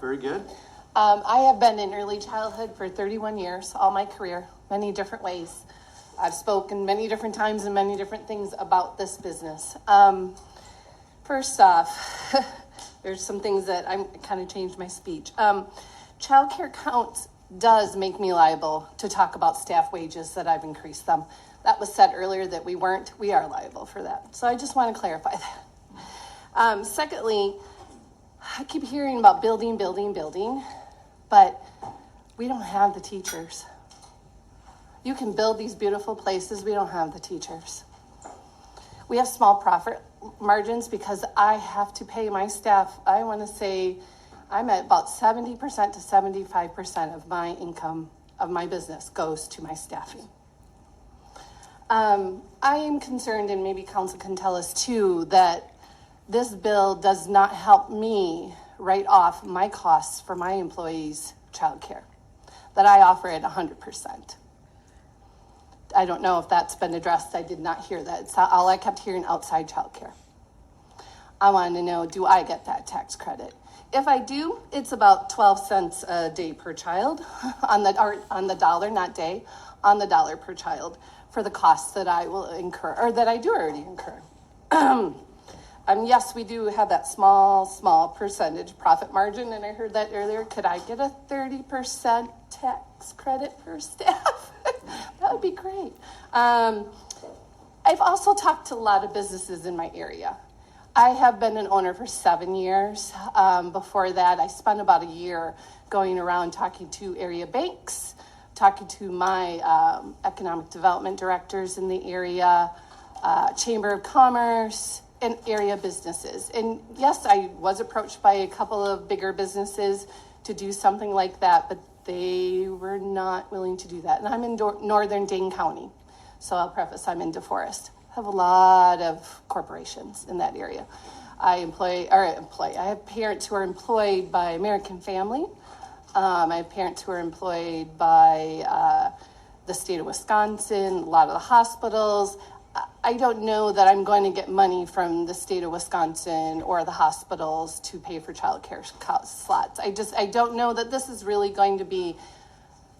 Very good. I have been in early childhood for 31 years, all my career, many different ways. I've spoken many different times and many different things about this business. First off, there's some things that I'm kind of changed my speech. Childcare counts does make me liable to talk about staff wages that I've increased them. That was said earlier that we weren't. We are liable for that. So I just want to clarify that. Secondly, I keep hearing about building, but we don't have the teachers. You can build these beautiful places. We don't have the teachers. We have small profit margins because I have to pay my staff. I want to say I'm at about 70% to 75% of my income of my business goes to my staffing. I am concerned, and maybe council can tell us too, that this bill does not help me write off my costs for my employees' childcare that I offer at 100%. I don't know if that's been addressed. I did not hear that. It's all I kept hearing, outside childcare. I wanted to know, do I get that tax credit? If I do, it's about 12 cents a day per child on the dollar, not day, on the dollar per child for the costs that I will incur, or that I do already incur. Yes, we do have that small percentage profit margin, and I heard that earlier. Could I get a 30% tax credit per staff? That would be great. I've also talked to a lot of businesses in my area. I have been an owner for 7 years. Before that, I spent about a year going around talking to area banks, talking to my economic development directors in the area, Chamber of Commerce, and area businesses. And yes, I was approached by a couple of bigger businesses to do something like that, but they were not willing to do that. And I'm in northern Dane County, so I'll preface I'm in DeForest. I have a lot of corporations in that area. I have parents who are employed by American Family. I have parents who are employed by the state of Wisconsin, a lot of the hospitals. I don't know that I'm going to get money from the state of Wisconsin or the hospitals to pay for childcare slots. I don't know that this is really going to be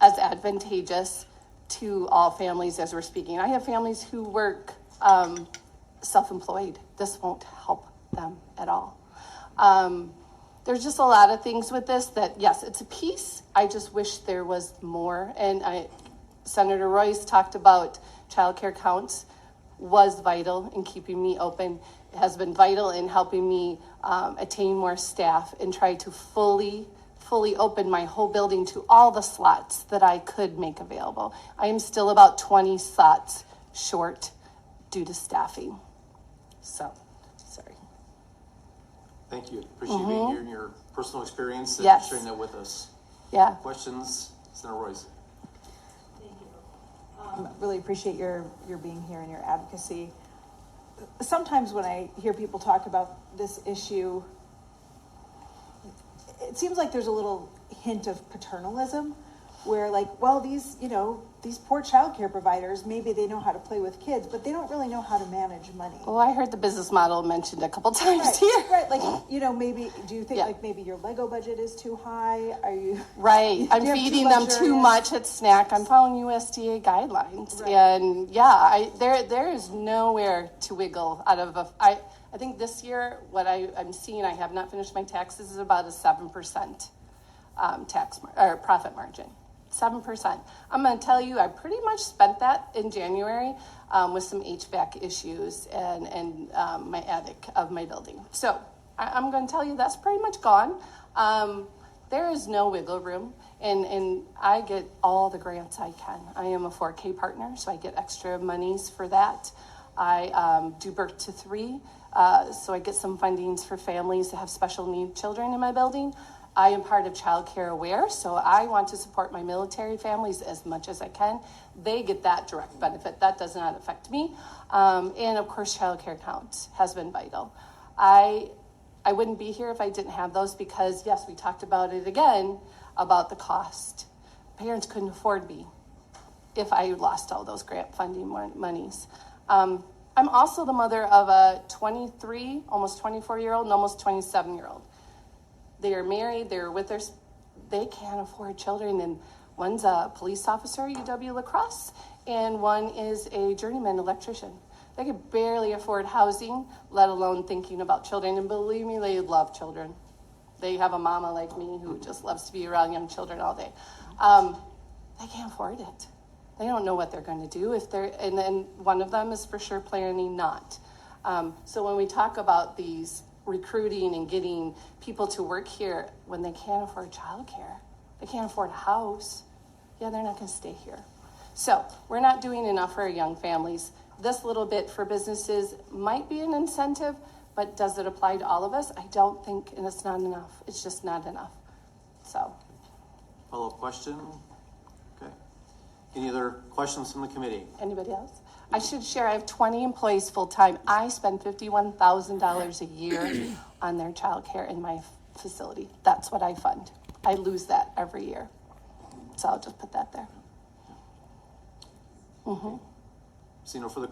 as advantageous to all families as we're speaking. I have families who work self-employed. This won't help them at all. There's just a lot of things with this that, yes, it's a piece. I just wish there was more. And Senator Royce talked about childcare counts was vital in keeping me open. It has been vital in helping me attain more staff and try to fully open my whole building to all the slots that I could make available. I am still about 20 slots short due to staffing. So, sorry. Thank you. Appreciate you hearing your personal experience and Yes. sharing that with us. Yeah. Questions? Senator Royce. Really appreciate your being here and your advocacy. Sometimes when I hear people talk about this issue, it seems like there's a little hint of paternalism where, like, well, these poor childcare providers, maybe they know how to play with kids, but they don't really know how to manage money. Well, I heard the business model mentioned a couple times here. Right, like, maybe, do you think like maybe your Lego budget is too high? Are you? Right, I'm feeding them too much at snack. I'm following USDA guidelines. Right. And yeah, there is nowhere to wiggle out of I think this year, what I'm seeing, I have not finished my taxes, is about a 7% profit margin. 7%. I'm going to tell you, I pretty much spent that in January with some HVAC issues and my attic of my building. So I'm going to tell you that's pretty much gone. There is no wiggle room, and I get all the grants I can. I am a 4K partner, so I get extra monies for that. I do birth to 3, so I get some fundings for families that have special needs children in my building. I am part of Childcare Aware, so I want to support my military families as much as I can. They get that direct benefit. That does not affect me. And of course, childcare counts has been vital. I wouldn't be here if I didn't have those because, yes, we talked about it again, about the cost. Parents couldn't afford me if I lost all those grant funding monies. I'm also the mother of a 23, almost 24-year-old and almost 27-year-old. They are married, they're with their, they can't afford children, and one's a police officer at UW La Crosse, and one is a journeyman electrician. They could barely afford housing, let alone thinking about children, and believe me, they love children. They have a mama like me who just loves to be around young children all day. They can't afford it. They don't know what they're going to do if they're, and then one of them is for sure planning not. So when we talk about these recruiting and getting people to work here when they can't afford childcare, they can't afford a house, yeah, they're not going to stay here. So we're not doing enough for our young families. This little bit for businesses might be an incentive, but does it apply to all of us? I don't think, and it's not enough. It's just not enough. So. Follow-up question? Okay. Any other questions from the committee? Anybody else? I should share, I have 20 employees full-time. I spend $51,000 a year on their childcare in my facility. That's what I fund. I lose that every year. So I'll just put that there. See no further